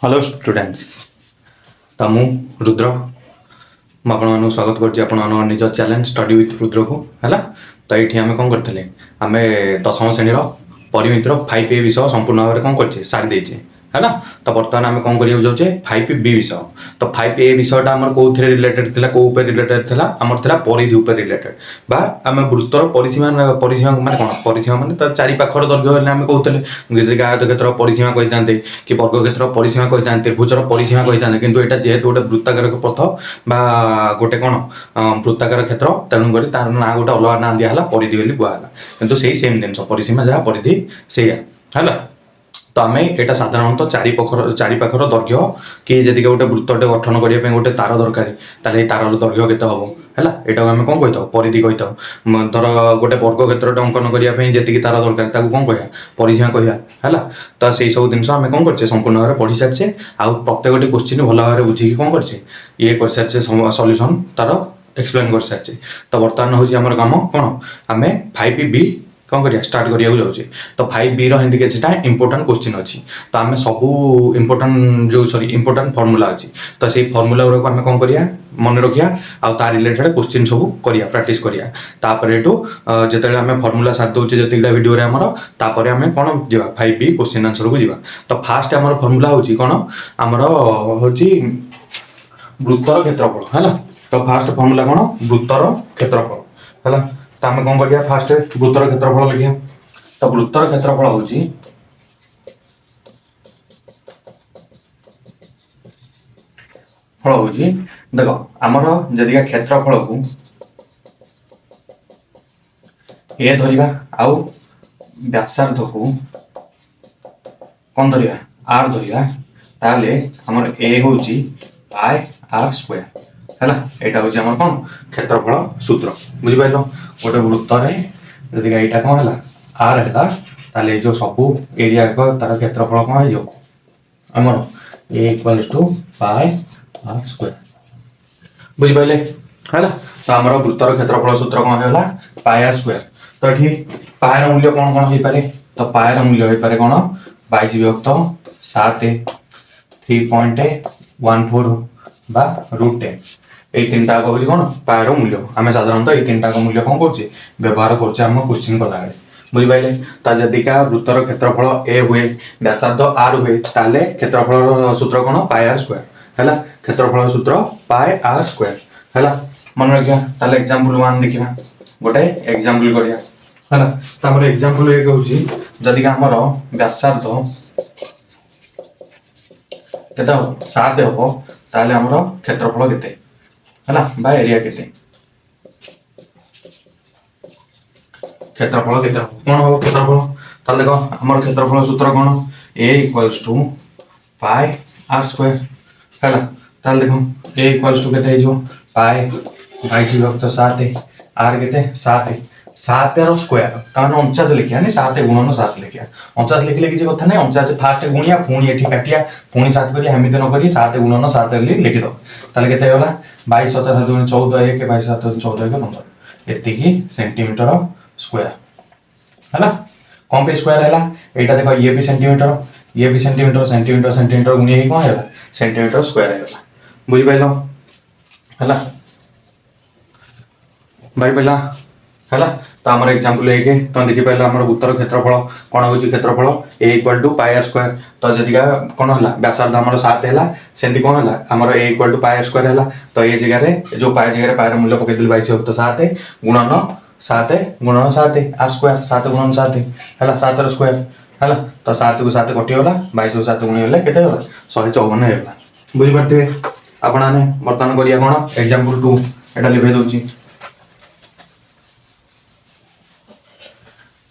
Hello students तो मु रुद्र मैं स्वागत कर निज चैलेंज स्टडी विथ रुद्र को है। तो ये आम कौन करते आम दशम श्रेणी परिमितर 5A विषय संपूर्ण भाव में कौन कर सारी देचे है ना। तो बर्तमान आम कौन करा जाऊे 5B विषय। तो 5A विषयटा आम कौ रिलेटेड थी कौ रिलेटेड थी आमर था परिधि रिलेटेड बा आम वृत्तर परिसीमा परिसीमा माने कौन परिसीमा माने तो चारि पाखर दैर्घ्य आम कहते आयत क्षेत्र परिसीमा कही कि वर्ग क्षेत्र परिसीमा कही त्रिभुजर परिसीमा कही किंतु यहाँ जेहेतु गोटे वृत्ताकार पथ बा गोटे कौन वृत्ताकार क्षेत्र तेणुक तार ना गोटे अलग ना दिहला परिधि बोली कहला किंतु से सेम जिन परिसीमा जहाँ परिधि से है। तो आम यहाँ साधारणतः चारि पाखर दैर्घ्य कि जदि गोटे वृत्तटे गठन करने गोटे तार दरकार तार दैर्घ्य केते हम है यहाँ आम कौन कही परिधि कही धर गोटे वर्ग क्षेत्र अंकन करने जी तार दरकार कौन कह परिसीमा कह है। तो से सब जिन आम कौन कर संपूर्ण भाव में पढ़ी सारी आउ प्रत्येक क्वेश्चन भल भाव बुझी कौन कर ये कर सारी सल्यूशन तार एक्सप्लेन कर सारी। तो बर्तमान हूँ आम कम कौन आम 5B कौन करिया स्टार्ट करिया जाऊँचे। तो 5B हिंदी किसी इंपोर्टाट क्वेश्चन अच्छी तो आम सब इंपोर्टाट जो सॉरी इंपोर्टाट फर्मूला अच्छी तो से फर्मूला गुरा आम कौन करिया मन रखिया आ तार रिलेटेड क्वेश्चन सब करिया प्रैक्टिस करिया तापर एटू जिते आम फर्मूला सारी दूचे जितटा वीडियो आमर तापर आम कौन जा 5B क्वेश्चन आंसर को जीवा। तो फास्ट आम फर्मूला हूँ कौन आमर हूँ वृत्तर क्षेत्रफल है। तो फास्ट फर्मूला कौन वृत्तर क्षेत्रफल है। तो आम कौन करिया फास्ट वृत्तर क्षेत्रफल लिखिया। तो वृत्तर क्षेत्रफल हूँ देख आमर जदि क्षेत्रफल को ए धरिबा आउ व्यासार्ध को कौन धरिबा आर धरिबा ताले आमर ए हूँ पाई आर स्क्वायर है। यहाँ हूँ आम कौन क्षेत्रफल सूत्र बुझिपार गोटे वृत्त जदि यहाँ कौन है आर है जो सबू एरिया तार क्षेत्रफल कौन हो आमर A equals to pi r square बुझिपारे है। तो आमर वृत्तर क्षेत्रफल सूत्र कौन होगा पाई आर स्क्वायर। तो ये पाएर मूल्य कौन कौन हो पारे तो पाएर मूल्य हो पारे कौन 22 विभक्त 7 3.14 बा √10 ये तीन टाक हूँ कौन पाएर मूल्य आम साधारणतः ये तीन टाक मूल्य कौन कर व्यवहार करम क्वेश्चन कला बुझिपारे। तो जदि का वृत्तर क्षेत्रफल ए हुए व्यासार्ध आर हुए ताले क्षेत्रफल सूत्र कौन पाई आर स्क्वायर है। क्षेत्रफल सूत्र पाई आर स्क्वायर है मन रखिया। ताले एग्जांपल 1 देखिया गोटे एग्जांपल करिया है। तो हमर एग्जांपल एक हूँ जदि आमर व्यासार्ध केते 7 हम ताले आमर क्षेत्रफल केते है बा एरिया केते क्षेत्रफल केते कौन हम क्षेत्रफल ताले देखो आमर क्षेत्रफल सूत्र कौन A equals to pi r square है। ताले देखो ए इक्वल्स टू केते हो पाई 22 विभक्त 7 आर केते 7 7 स्क्वायर ताने 49 लिखिया नहीं 7 गुणन 7 लिखिया 49 लिखले किसी कथा नहीं 49 फास्ट गुणिया पुणी एठी काटिया पुणी 7 करिया एमिति न करी 7 गुणन 7 लिखि दो ताले केते होला 22 7 7 14 1 22 7 14 1 15 एतिकी सेंटीमीटर स्क्वायर है। कौन पे स्क्वायर है एटा देखो ये भी सेंटीमीटर सेंटीमीटर सेंटीमीटर गुणिया ही कौन है सेंटीमीटर स्क्वायर है बुझि पाइलो है भाई पहला है। तो आम एग्जांपल एक तुम देखी पारे आम उत्तर क्षेत्रफल कौन हो क्षेत्रफल A equal to pi r square. तो जदि कौन है व्यासार्ध आम 7 है सेमती कौन है आम A equal to pi r square है। तो ये जगह जो पाई जगह पायर मूल्य पकई 22 विभक्त 7 गुणन 7 गुणन 7 आर स्क्वायर 7 गुणन 7 है 7 स्क्वायर है। तो 7 को 7 कटिगला 22 को 7 गुणिगले के 154 होगा बुझीपारे आपण मैंने बर्तमान करिया कौन एग्जांपल 2 एटा लिखे दूची।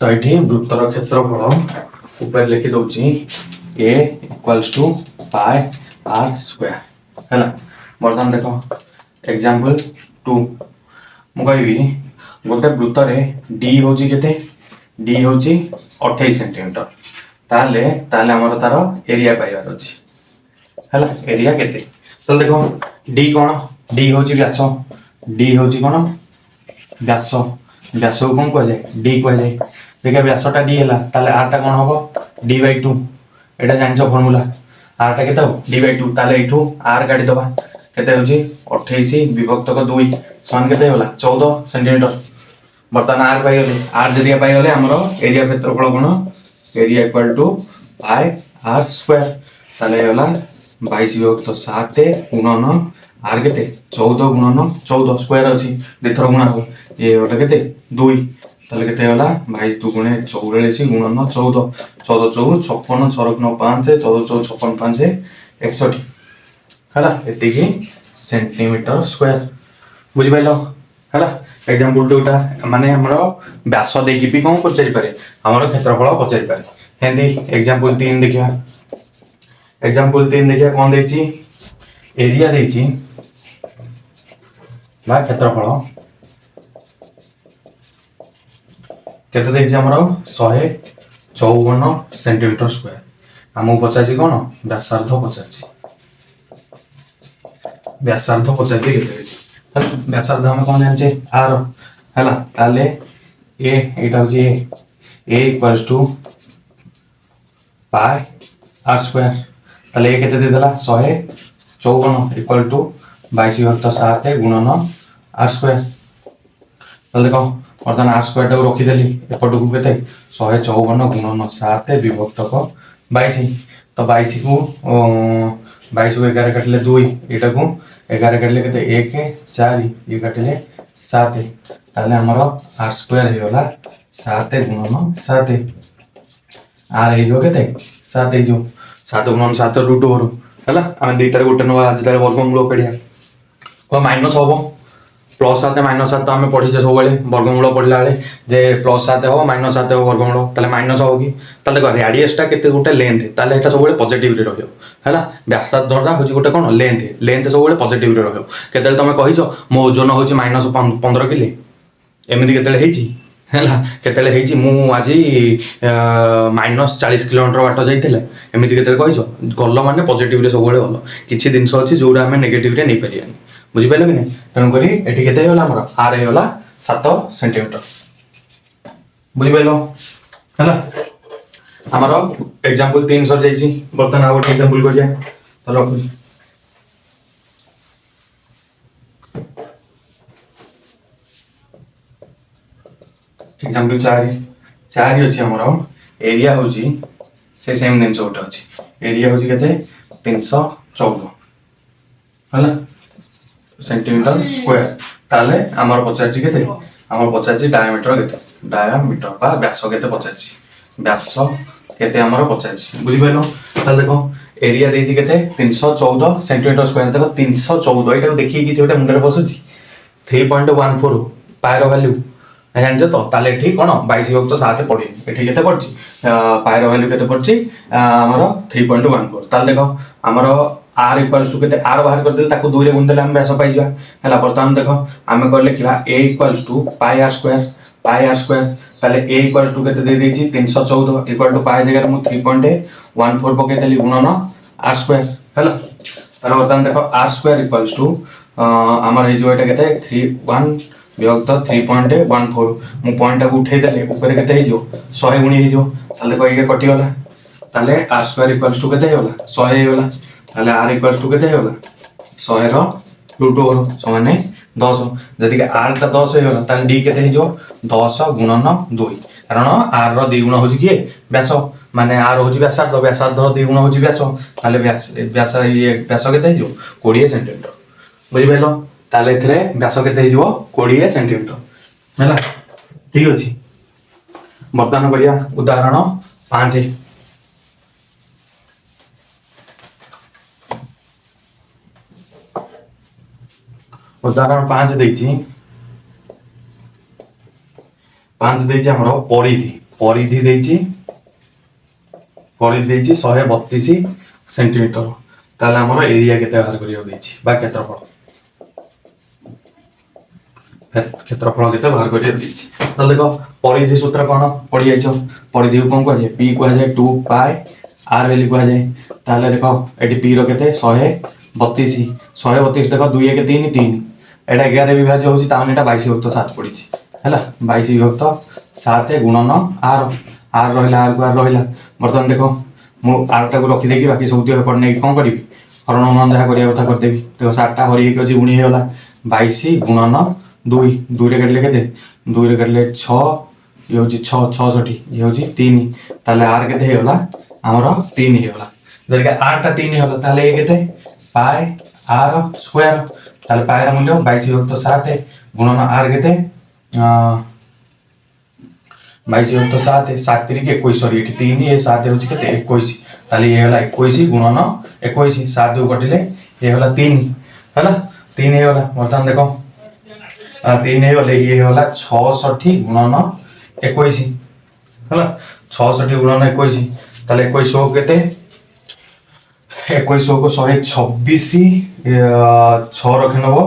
तो ये वृत्तर क्षेत्रफल ऊपर लिखि दूची A equals to pi r square है। बर्तमान देखो एग्जांपल 2 मु कहबी गोटे वृत्तर डी हूँ केते डी हूँ 28 सेंटीमीटर ताले ताले आमर तार एरिया पाइबार अच्छी है एरिया केते। तो देखो डी कौन डी हूँ व्यास डी हूँ कौन व्यास व्यास को कौन कह जाए डी कह जाए देखिए व्यासटा डी है ताले आरटा कौन हम डी/2 एटा जान फर्मूला आरटा केते हो d/2 ताले एठू r काढी दबा केते होची 28 विभक्त को 2 समान केते होला 14 सेंटीमीटर बर्तमान r पाई गले r जरिया पाई गले हमरो एरिया क्षेत्रफल गुण area equal to pi r square ताले होला 22 विभक्त 7 गुणन r केते 14 गुणन 14 स्क्वायर अछि दिथर गुणा हो ये होला केते 2 ताले केते होला 22 दुगुणे 44 गुणन 14 14 चौ 56 6 9 5 14 चौ 56 5 61 हला एतिकी सेंटीमीटर स्क्वायर बुझि पाइलो हला एग्जांपल टूटा माने हमरो व्यास देकी भी कोन पचारि पारे हमरो क्षेत्रफल पचारि पारे हेंदी एग्जांपल 3 देखिया एग्जांपल 3 देखिया कोन देछि एरिया देछि बा क्षेत्रफल केते देछि हमरो 154 सेंटीमीटर स्क्वायर हमहु पचाछि कोन व्यासार्ध पचाछि व्यासार्ध पचाछि केते व्यासार्ध हम कोन जानछे r हला ताले a एटा होछि a equals to pi r square ताले a केते दे देला 154 इक्वल टू 22 विभक्त 7 गुणन r स्क्वायर ताले देखो वर्तमान r स्क्वायर टाको रखी देली एपटकू केते 154 गुणन 7 विभक्त को 22 तो 22 को 22 को 11 काटले 2 एटा को 11 काटले केते 1 4 ये काटले 7 ताले हमरो r स्क्वायर हे होला 7 गुणन 7 r हे जो केते 7 हे जो 7 गुणन 7 रूट ओवर हला हम दुईटार गोटे नवा आज ताले वर्गमूल पढ़िया को माइनस होबो प्लस 7 माइनस 7 तो आम पढ़ी सब बेले वर्गमूल पढ़ला बेले जे प्लस 7 हो माइनस 7 हो वर्गमूल ताले माइनस हो कि ताले देखो रेडियसटा केते गोटे लेंथ ताले एटा सब बेले पॉजिटिव रे रहियो हैला व्यासार्धटा होची गोटे कोन लेंथ सब बेले पॉजिटिव रे रहियो केते तमे कहिसो मो ओजन होची माइनस 15 किलो एमिति केते हेची हैला केते हेची मु आजी माइनस 40 किलोमीटर बाट जाइतिले एमिति केते कहिसो गल्लो माने पॉजिटिव रे सब बेले गल्लो किछि दिनस अछि जोडा हमें नेगेटिव रे नै परियानी बुझी पाइल कि नहीं तेणुक एटी केते होला हमर r हे होला 7 सेंटीमीटर बुझी पाइल हैला हमर एग्जांपल 3 सर जाईची बर्तन आ गोटे एग्जांपल करिया तो रखु एग्जांपल 4 अछि हमर एरिया होची से सेम दिन चोटा अछि एरिया होची केते 314 हैला सेंटीमीटर स्क्वायर ताले हमर पचाची केते हमर पचाची डायमीटर केते डायमीटर बा व्यास केते पचाची व्यास केते हमर पचाची बुझि पाइलो ताले देखो एरिया देती केते 314 सेंटीमीटर स्क्वायर देखो 314 एटा देखि कि जेटा मुंडरे बसुची 3.14 पायर वैल्यू जानछ तो ताले ठीक कोन 22 विभक्त 7 पड़ी एठी केते पड़ची पायर वैल्यू केते पड़ची हमर 3.14 ताले देखो हमर r इक्वल्स टू केते r बाहर कर दे ताको 2 रे गुण देले हम व्यास पाइ जा हला वर्तमान देखो हमें कर लिखला a equals to pi r square ताले a इक्वल्स टू केते दे देची 314 इक्वल टू पाई जगह मु 3.14 पके देली गुणन r स्क्वायर हला तार वर्तमान देखो r स्क्वायर इक्वल्स टू हमर हे जो एटा केते 31 विभक्त 3.14 मु पॉइंट को उठे देले ऊपर केते हे जो 100 गुणी हे जो ताले देखो ये कटि होला ताले r स्क्वायर इक्वल्स टू केते होला 100 हे होला ताले r इक्वल्स टू केते होला 100 रो रूट ओवर समान 10 जदि के r ता 10 हे होला ताले d केते हे जो 10 गुणन 2 कारण r रो 2 गुण होची के व्यास माने r होची व्यासार्ध रो 2 गुण होची व्यास ताले व्यास ये व्यास केते हे जो 20 सेंटीमीटर बुझि भेलो ताले एथरे व्यास केते हे जो 20 सेंटीमीटर हैला ठीक अछि वर्तमान करिया उदाहरण 5 उदाहरण 5 देछि 5 देछि हमरो परिधि देछि 132 सेंटीमीटर ताले हमरो एरिया केते बाहर करियो देछि बा क्षेत्रफल केते बाहर करियो देछि त देखो परिधि सूत्र कोन पड़ी जाइछो परिधि कोन को जाय p को जाय 2 पाई r वैल्यू को जाय ताले देखो एटी p रो केते 132 देखो 2 1 3 3 एटा 11 विभाज्य होची ताने एटा 22 विभक्त 7 पड़ीची हैला 22 विभक्त 7 गुणन r r रहिला r को r रहिला वर्तमान देखो मु आरटा को रखी देकी बाकी सब एपट नहीं कौन करी हरण गुणन जहाँ करिया कथा करदेवी देख 7टा हरी एक अच्छी गुणी होगा 22 गुणन 2 2 रे काटिले केते 2 रे काटिले 6 ये हूँ 6 66 ये हूँ 3 ताले आर केते हेगला हमर 3 हेगला जदि आर टा 3 हेगला ताले ये केते पाई आर स्क्वायर ताले पाई रा मूल्य 22 युक्त 7 गुणन आर केते 22 युक्त 7 7 3 के 21 सॉरी एठी 3 ये 7 होची केते 21 ताले ये होला 21 गुणन 21 7 दो कटिले ये होला 3 हैला 3 हे होला वर्तमान देखो 3 हे गले ये होला 66 गुणन 21 हैला 66 गुणन 21 ताले 21 हो केते 21 को 126 6 रखे नबो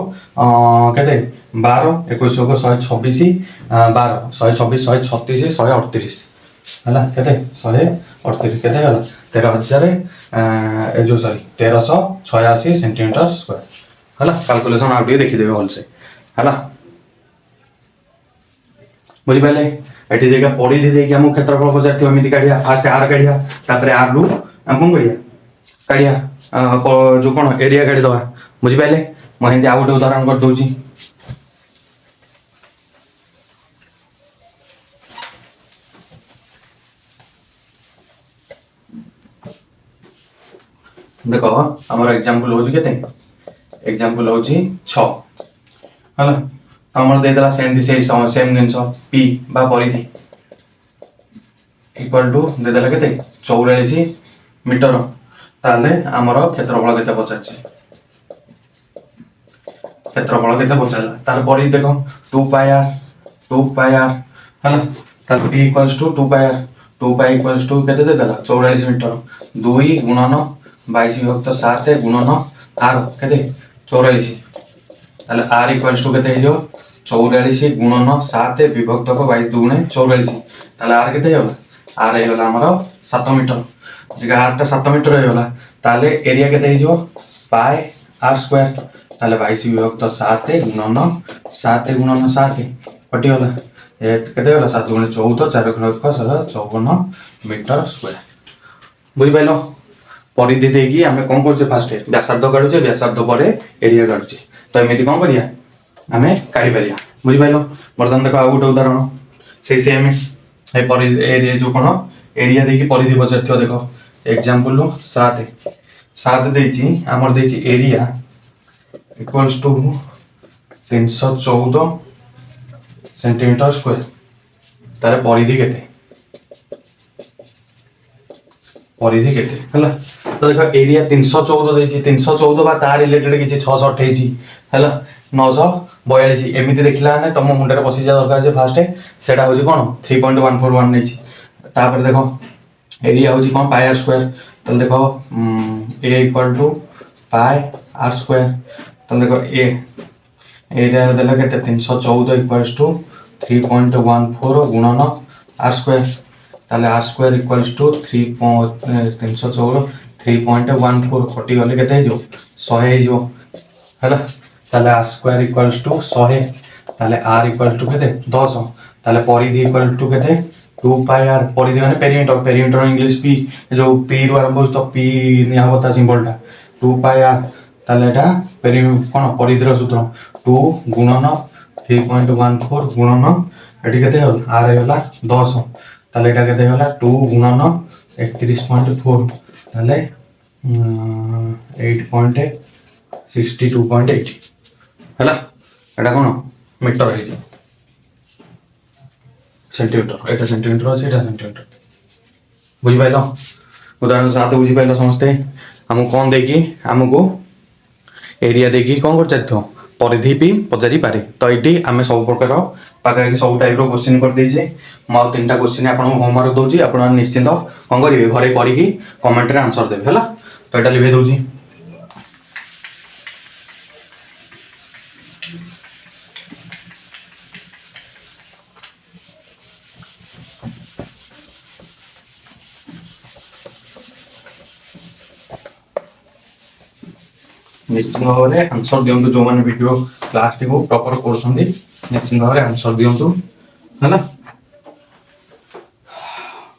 केते 12 21 को 126 12 126 136 138 हैला केते 138 केते होला 13000 ए जो सॉरी 1386 सेंटीमीटर स्क्वायर हैला कैलकुलेशन आउ टे देखि देबे भल से हैला बुझि पाले एठी जगह परिधि दे के हम क्षेत्रफल पचारथियो एमिति काढिया फास्ट आर काढिया तापर आर रु हम कोन करिया काढिया जो कोन एरिया काढि दवा बुझि पाले म हिंदी आ गोटे उदाहरण कर दोची देखो हमर एग्जांपल होची केते एग्जांपल होची 6 हला हमर दे दला सेम जिनस p बा परिधि इक्वल टू दे दला केते 44 मीटर ताले हमर क्षेत्रफल केते पचाछि क्षेत्रफल केते पचाला तार परिधि देखो 2 पाई r हला तार p equals to 2 pi r 2 pi equals to केते दे दला 44 मीटर 2 गुणन 22 विभक्त 7 गुणन r केते 44 ताले r इक्वल्स टू केते हो 44 गुणन 7 विभक्त 22 दुगुणे 44 ताले r केते होला r हेला हमर 7 मीटर जगह r टा 7 मीटर हेला ताले एरिया केते हो पाई r स्क्वायर ताले 22 विभक्त 7 गुणन 7 कटी होला ए केते होला 7 गुणे 14 4 गुणे 54 मीटर स्क्वायर बुझि पाइलो परिधि देकी आमे कोन करछे फास्ट व्यासार्ध काढुछे व्यासार्ध परे एरिया काढुछे तो एमिति कोन करिया आमे काढी परिया बुझि पाइलो वर्तमान देखो आ गोटे उदाहरण से सेम ए परिधि एरिया जो कोन एरिया देकी परिधि पचारथियो देखो एग्जांपल 7 देछि हमर देछि area equals to 314 centimetre square तारे परिधि केते हला तो देखो एरिया 314 देछि 314 बा तार रिलेटेड किछि 628 हला 942 एमिति देखिला ने तम मुंडरे बसि जा दरकार जे फास्ट सेटा होछि कोन 3.141 नेछि तापर देखो एरिया होछि कोन पाई आर स्क्वायर तो देखो a equal to pi r square तो देखो a एरिया देला केते 314 इक्वल्स टू 3.14 गुणन आर स्क्वायर ताले आर स्क्वायर इक्वल्स टू 314 3.14 कटी गले केते जो 100 जो हैला ताले आर स्क्वायर इक्वल्स टू 100 ताले आर इक्वल्स टू केते 10 ताले परिधि इक्वल टू केते 2 पाई आर परिधि माने पेरिमीटर इंग्लिश p जो p रु आरंभ तो p निया होता सिंबल टा 2 पाई आर ताले एटा कोन परिधिर सूत्र 2 गुणन 3.14 गुणन एटी केते होल आर हेला 10 ताले एटा केते होला 2 गुणन 31.4 ताले 8.62.8 हैला एटा कोन मीटर है सेंटीमीटर एटा सेंटीमीटर আছে এটা सेंटीमीटर बुझि पाइलो उदाहरण साथ बुझि पाइलो समझते हमको कोन देकी हमको एरिया देकी कोन कर चाहतो परिधि भी पचारि पारे तो एटी आमे सब प्रकार पाकर सब टाइप रो क्वेश्चन कर देजे म तीनटा क्वेश्चन आपन होमवर्क दोजी आपन निश्चित कोन करिवे घरे करिकी कमेंट रे आंसर देबे हैला तो एटा लिखे दोजी निश्चित भाव में आंसर दियंतु जो माने वीडियो क्लास टी को प्रॉपर करछंदी निश्चित भाव में आंसर दियंतु हैला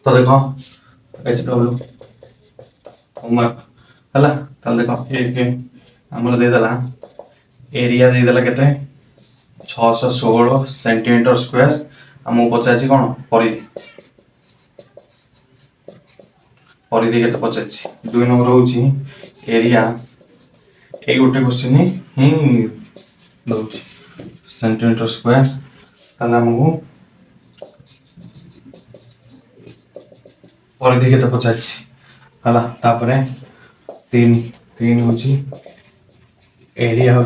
तो देखो एच डब्ल्यू होमवर्क है ताल देख एक आमर देदेला एरिया देदेला केते 616 सेंटीमीटर स्क्वायर आमको पचार कौन परिधि केते पचार 2 नंबर हूँ एरिया ये गोटे क्वेश्चन ही दौर सेंटीमीटर स्क्वायर ताले आमको परिधि केते पचार है तापरे 3 हूँ एरिया हूँ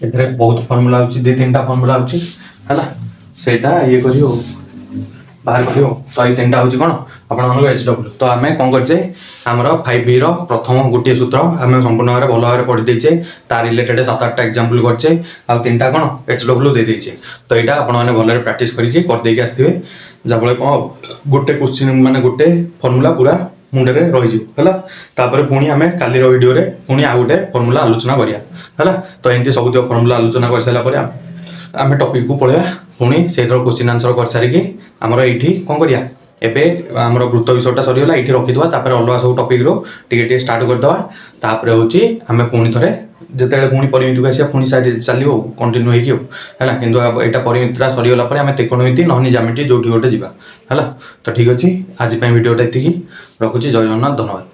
एथरे बहुत फॉर्मूला होची 2-3टा फॉर्मूला होची हला सेटा ये करियो बाहर करियो तो ये 3टा होची कोन आपण मन एच डब्ल्यू तो आमे कोन करजे हमरो 5b रो प्रथम गुटिया सूत्र आमे संपूर्ण भाबरे भलो भाबरे पढि देइचे ता रिलेटेड 7-8टा एग्जांपल करचे आ 3टा कोन एच डब्ल्यू दे देइचे तो एटा आपण माने भलो रे प्रैक्टिस करिके कर देके आस्थिबे जाबळे कोन गुटे क्वेश्चन माने गुटे फॉर्मूला पूरा मुंडे रही है तापर पुणी आम काली वीडियो रे पुणी आ गए फॉर्मूला आलोचना करिया है तो एमती सब फॉर्मूला आलोचना कर सारापर आम टॉपिक को पलैया पुणी से क्वेश्चन आंसर कर सारिकी आमर ये कौन करिया एबे आमर वृत्त विषयटा सरीगला ये रखीदा अलग सब टॉपिक रो टे स्टार्ट करदे हूँ आम पुणी थे जिते पुणी परिमिति को आसा पुणी चलो कंटिन्यू होगा कि यहाँ परिमितिटा सरीगला आम त्रिकोणमिति नहनी ज्यामिति जो गोटे जावा है तो ठीक अच्छे आज भिडियोटा ये रखुच्छी जय जगन्नाथ धन्यवाद।